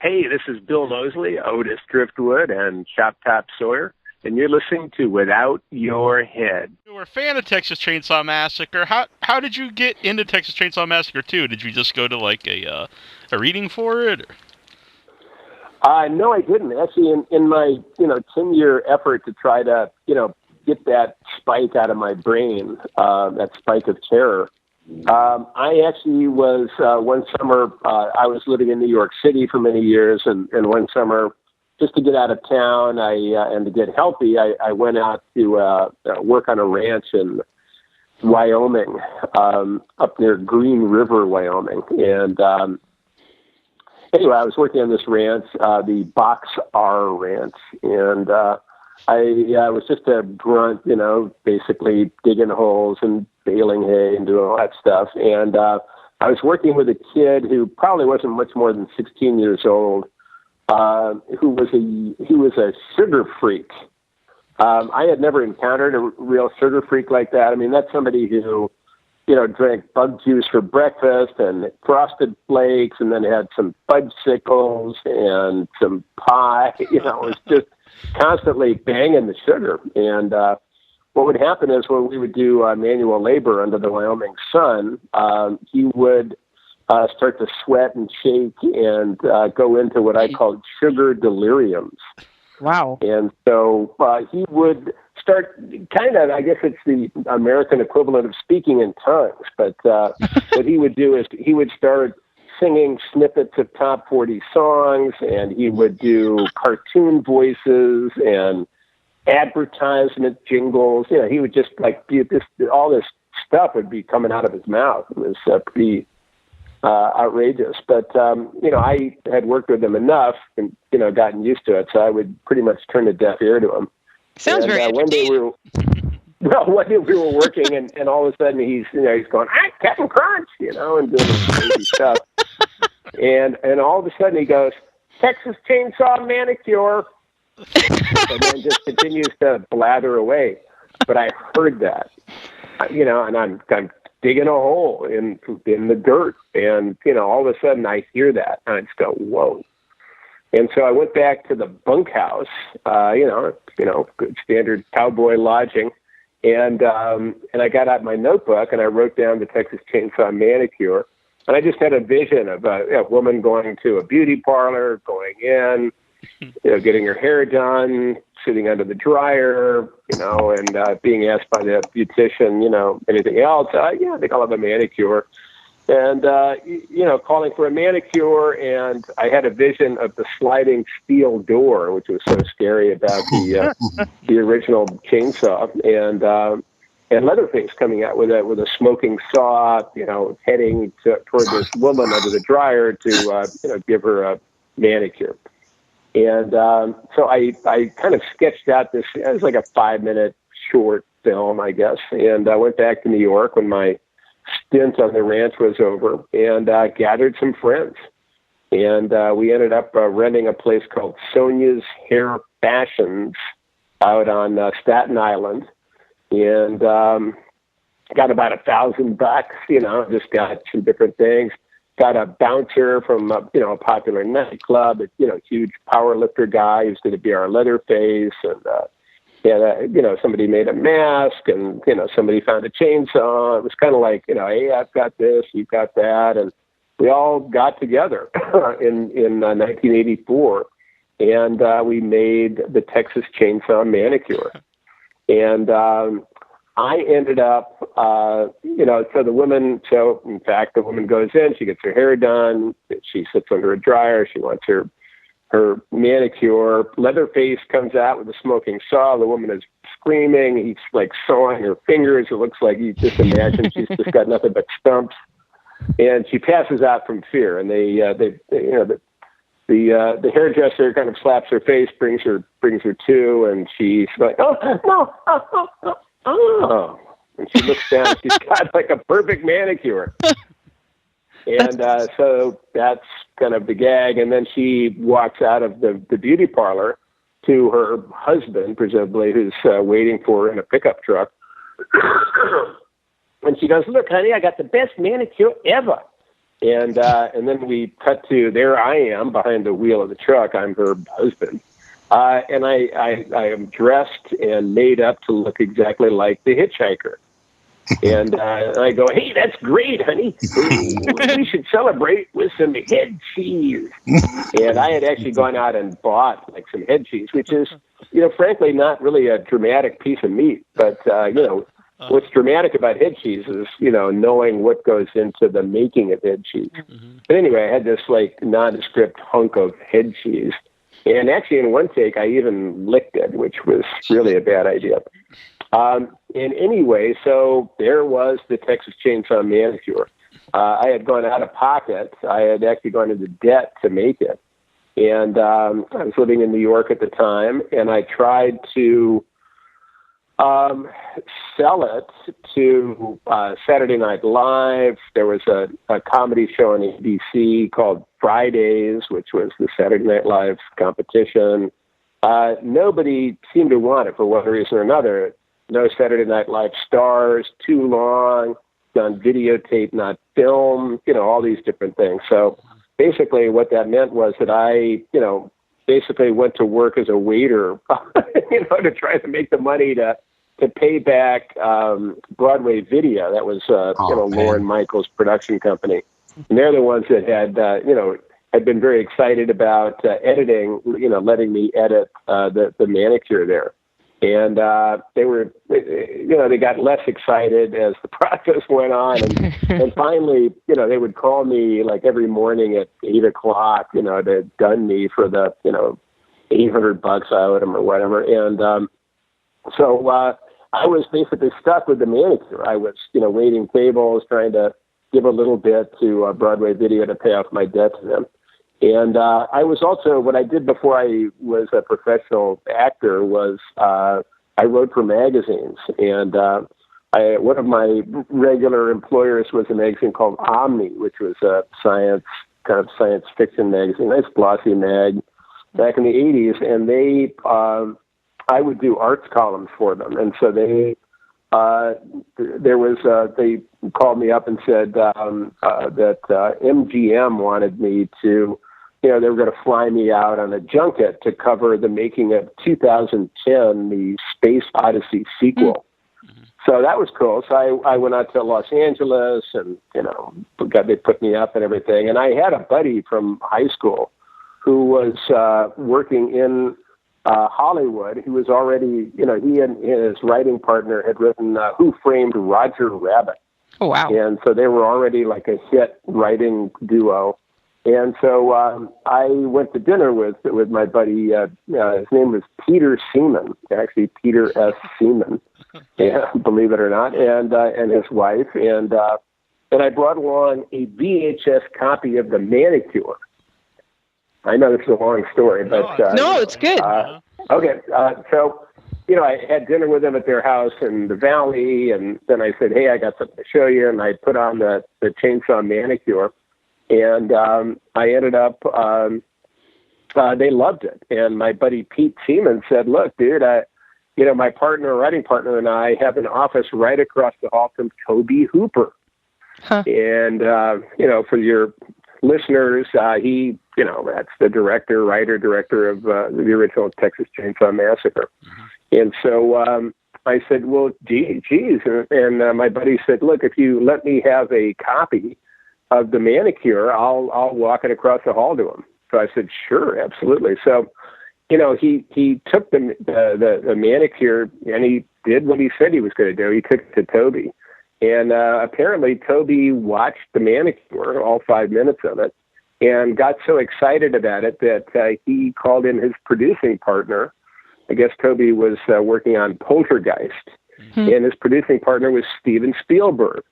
Hey, this is Bill Moseley, Otis Driftwood, and Choptop Sawyer, and you're listening to Without Your Head. You were a fan of Texas Chainsaw Massacre. How did you get into Texas Chainsaw Massacre 2? Did you just go to like a reading for it? No, I didn't. Actually, in my 10-year effort to try to get that spike out of my brain, that spike of terror. I actually was, one summer, I was living in New York City for many years, and one summer, just to get out of town and to get healthy, I went out to work on a ranch in Wyoming, up near Green River, Wyoming. And anyway, I was working on this ranch, the Box R Ranch, and I was just a grunt, basically digging holes and baling hay and doing all that stuff. And I was working with a kid who probably wasn't much more than 16 years old, who was a sugar freak. I had never encountered a real sugar freak like that. I mean, that's somebody who, drank bug juice for breakfast and frosted flakes, and then had some fudgesicles and some pie. It was just constantly banging the sugar. And what would happen is when we would do manual labor under the Wyoming sun, he would start to sweat and shake and go into what I called sugar deliriums. Wow. And so he would start kind of, I guess it's the American equivalent of speaking in tongues, but what he would do is he would start singing snippets of top 40 songs, and he would do cartoon voices and advertisement jingles. He would just all this stuff would be coming out of his mouth. It was pretty outrageous. But, I had worked with him enough and, gotten used to it. So I would pretty much turn a deaf ear to him. Sounds very one day we were working and all of a sudden he's going, Captain Crunch, and doing this crazy stuff. And all of a sudden he goes, Texas Chainsaw Manicure. And then just continues to blather away. But I heard that, and I'm digging a hole in the dirt. And, all of a sudden I hear that and I just go, whoa. And so I went back to the bunkhouse, good standard cowboy lodging. And I got out my notebook and I wrote down the Texas Chainsaw Manicure. And I just had a vision of a woman going to a beauty parlor, going in, getting her hair done, sitting under the dryer, and being asked by the beautician, anything else. I think I'll have a manicure. And, calling for a manicure. And I had a vision of the sliding steel door, which was so scary about the original chainsaw. And Leatherface coming out with a smoking saw, heading toward this woman under the dryer to, give her a manicure. And so I kind of sketched out this, it was like a 5-minute short film, I guess. And I went back to New York when my stint on the ranch was over and gathered some friends. And we ended up renting a place called Sonia's Hair Fashions out on Staten Island. And got about $1,000, just got some different things. Got a bouncer from a popular nightclub, huge power lifter guy who's going to be our Leatherface, and somebody made a mask, and somebody found a chainsaw. It was kind of like hey, I've got this, you've got that, and we all got together in 1984, and we made the Texas Chainsaw Manicure, and I ended up, so in fact, the woman goes in, she gets her hair done, she sits under a dryer, she wants her manicure. Leatherface comes out with a smoking saw. The woman is screaming. He's like sawing her fingers. It looks like you just imagine she's just got nothing but stumps. And she passes out from fear. And the hairdresser kind of slaps her face, brings her to, and she's like, oh, and she looks down, she's got like a perfect manicure. And so that's kind of the gag. And then she walks out of the beauty parlor to her husband, presumably, who's waiting for her in a pickup truck. And she goes, look, honey, I got the best manicure ever. And then we cut to, there I am behind the wheel of the truck. I'm her husband. And I am dressed and made up to look exactly like the hitchhiker. And I go, hey, that's great, honey. We should celebrate with some head cheese. And I had actually gone out and bought like some head cheese, which is, frankly, not really a dramatic piece of meat. But, what's dramatic about head cheese is, knowing what goes into the making of head cheese. Mm-hmm. But anyway, I had this like nondescript hunk of head cheese. And actually in one take, I even licked it, which was really a bad idea. And anyway, so there was the Texas Chainsaw Manicure. I had gone out of pocket. I had actually gone into debt to make it. And I was living in New York at the time, and I tried to sell it to Saturday Night Live. There was a comedy show on ABC called Fridays, which was the Saturday Night Live competition. Nobody seemed to want it for one reason or another. No Saturday Night Live stars, too long, done videotape, not film, all these different things. So basically what that meant was that I, basically went to work as a waiter, to try to make the money to pay back Broadway Video. That was, Lauren Michaels' production company. And they're the ones that had, had been very excited about editing, letting me edit the manicure there. And they were, they got less excited as the process went on. And finally, they would call me like every morning at 8:00, to gun me for the, $800 I owed them or whatever. And so I was basically stuck with the manicure. I was, waiting tables, trying to give a little bit to Broadway Video to pay off my debt to them. And I was also, what I did before I was a professional actor was I wrote for magazines. And one of my regular employers was a magazine called Omni, which was a science fiction magazine, nice glossy mag back in the 80s. And they, I would do arts columns for them. And so they called me up and said that MGM wanted me to, they were going to fly me out on a junket to cover the making of 2010, the Space Odyssey sequel. Mm-hmm. So that was cool. So I went out to Los Angeles and, they put me up and everything. And I had a buddy from high school who was working in Hollywood. He was already, he and his writing partner had written Who Framed Roger Rabbit. Oh, wow. And so they were already like a hit writing duo. And so I went to dinner with my buddy. His name was Peter Seaman, actually Peter S. Seaman, yeah, believe it or not, and his wife. And I brought along a VHS copy of The Manicure. I know this is a long story, but no, it's good. Okay, so I had dinner with them at their house in the Valley, and then I said, "Hey, I got something to show you," and I put on the Chainsaw Manicure. And I ended up, they loved it. And my buddy Pete Seaman said, "Look, dude, my writing partner, and I have an office right across the hall from Tobe Hooper." Huh. And, for your listeners, he, that's the writer-director of the original Texas Chainsaw Massacre. Mm-hmm. And so I said, "Well, geez." And my buddy said, "Look, if you let me have a copy of The Manicure, I'll walk it across the hall to him." So I said, "Sure, absolutely." So, he took the Manicure and he did what he said he was going to do. He took it to Tobe, and apparently Tobe watched The Manicure, all 5 minutes of it, and got so excited about it that he called in his producing partner. I guess Tobe was working on Poltergeist, and his producing partner was Steven Spielberg.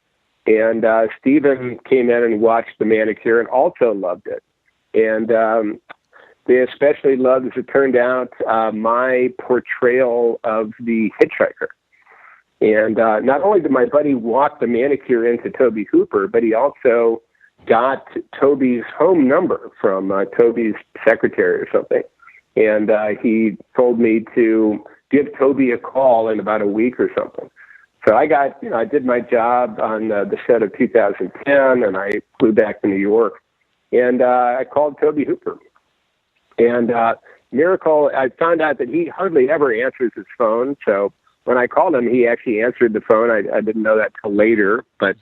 And Steven came in and watched The Manicure and also loved it. And they especially loved, as it turned out, my portrayal of the hitchhiker. And not only did my buddy walk The Manicure into Tobe Hooper, but he also got Toby's home number from Toby's secretary or something. And he told me to give Toby a call in about a week or something. So I got, I did my job on the set of 2010, and I flew back to New York, and I called Tobe Hooper. And miracle, I found out that he hardly ever answers his phone. So when I called him, he actually answered the phone. I didn't know that till later, but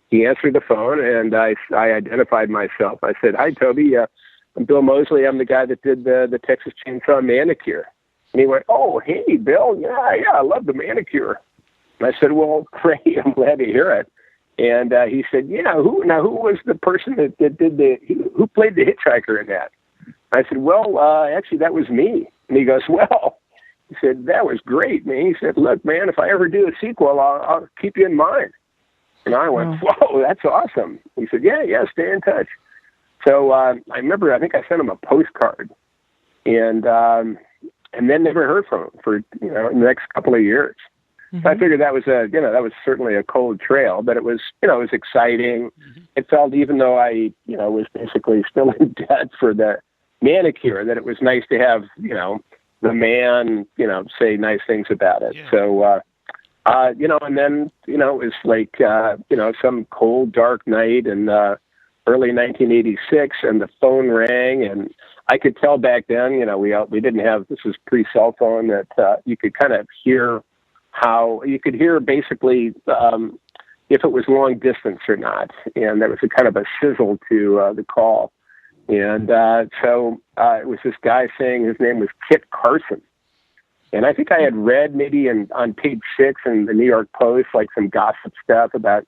he answered the phone, and I identified myself. I said, "Hi, Tobe. I'm Bill Moseley. I'm the guy that did the Texas Chainsaw Manicure." And he went, "Oh, hey, Bill. Yeah, I love the Manicure." And I said, "Well, great. I'm glad to hear it." And he said, "Yeah, who was the person that did who played the hitchhiker in that?" I said, "Well, actually, that was me." And he goes, "Well," he said, "that was great, man." He said, "Look, man, if I ever do a sequel, I'll keep you in mind." And I went, "Whoa, that's awesome." He said, "Yeah, stay in touch." So I remember, I think I sent him a postcard, and then never heard from him for the next couple of years. So I figured that was that was certainly a cold trail, but it was it was exciting. It felt, even though I was basically still in debt for the Manicure, that it was nice to have the man say nice things about it. Yeah. So and then it was like some cold dark night in early 1986, and the phone rang, and I could tell back then we didn't have, this was pre-cell phone, that you could kind of hear basically if it was long distance or not, and there was a kind of a sizzle to the call. And so it was this guy saying his name was Kit Carson. And I think I had read maybe on page 6 in the New York Post, like some gossip stuff about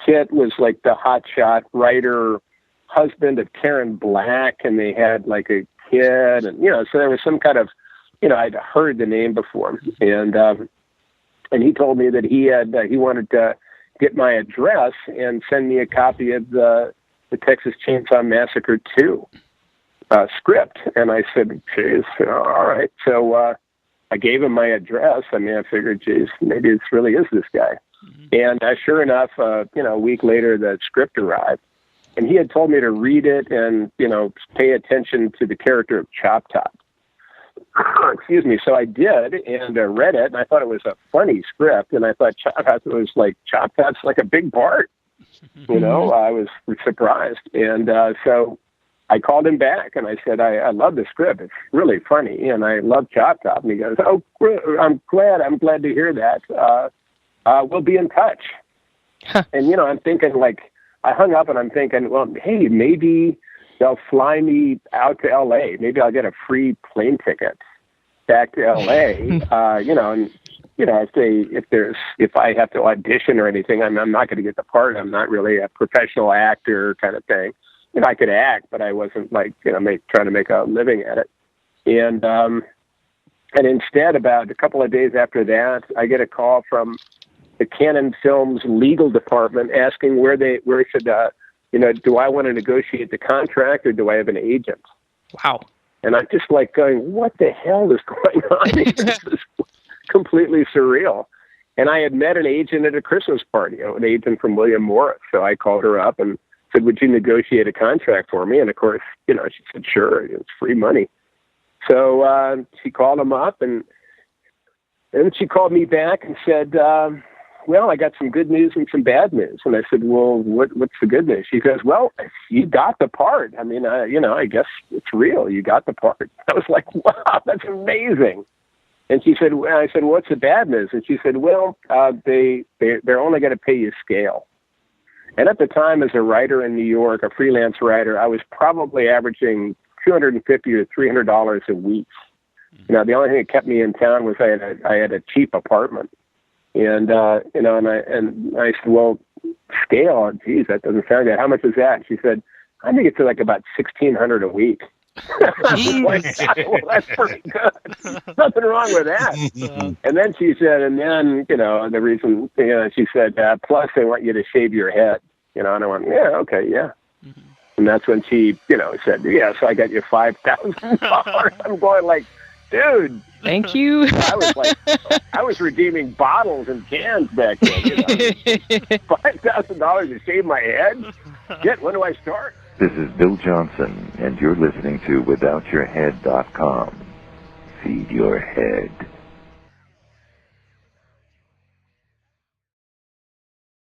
Kit was like the hotshot writer, husband of Karen Black, and they had like a kid. And, so there was some kind of, I'd heard the name before. And he told me that he wanted to get my address and send me a copy of the Texas Chainsaw Massacre 2 script. And I said, "Geez, all right." So I gave him my address. I mean, I figured, geez, maybe it really is this guy. And sure enough, a week later, the script arrived. And he had told me to read it and, pay attention to the character of Choptop. Excuse me. So I did, and read it, and I thought it was a funny script. And I thought Choptop's like a big part. I was surprised. And so I called him back, and I said, I love the script. It's really funny, and I love Choptop. And he goes, "Oh, I'm glad to hear that. We'll be in touch." And, I'm thinking, like, I hung up, and I'm thinking, well, hey, maybe they'll fly me out to L.A. Maybe I'll get a free plane ticket back to L.A. If I have to audition or anything, I'm not going to get the part. I'm not really a professional actor kind of thing. I could act, but I wasn't like, trying to make a living at it. And instead, about a couple of days after that, I get a call from the Canon Films legal department asking where should, do I want to negotiate the contract or do I have an agent? Wow. And I'm just like going, what the hell is going on here? This is completely surreal. And I had met an agent at a Christmas party, an agent from William Morris. So I called her up and said, "Would you negotiate a contract for me?" And of course, she said, "Sure, it's free money." So she called him up, and then she called me back and said, "Well, I got some good news and some bad news." And I said, "Well, what's the good news?" She goes, "Well, you got the part. I mean, I guess it's real. You got the part." I was like, "Wow, that's amazing." And she said, I said, "What's the bad news?" And she said, "Well, they're only going to pay you scale." And at the time, as a writer in New York, a freelance writer, I was probably averaging $250 to $300 a week. The only thing that kept me in town was I had a cheap apartment. And I said, "Well, scale, geez, that doesn't sound good. How much is that?" She said, "I think it's like about $1,600 a week." Like, well, that's pretty good. Nothing wrong with that. And then she said, the reason, she said, plus they want you to shave your head. And I went, "Yeah, okay, yeah." And that's when she, said, "Yeah, so I got you $5,000. I'm going like, dude. Thank you. I was redeeming bottles and cans back then. $5,000 to shave my head? Shit, when do I start? This is Bill Johnson, and you're listening to WithoutYourHead.com. Feed your head.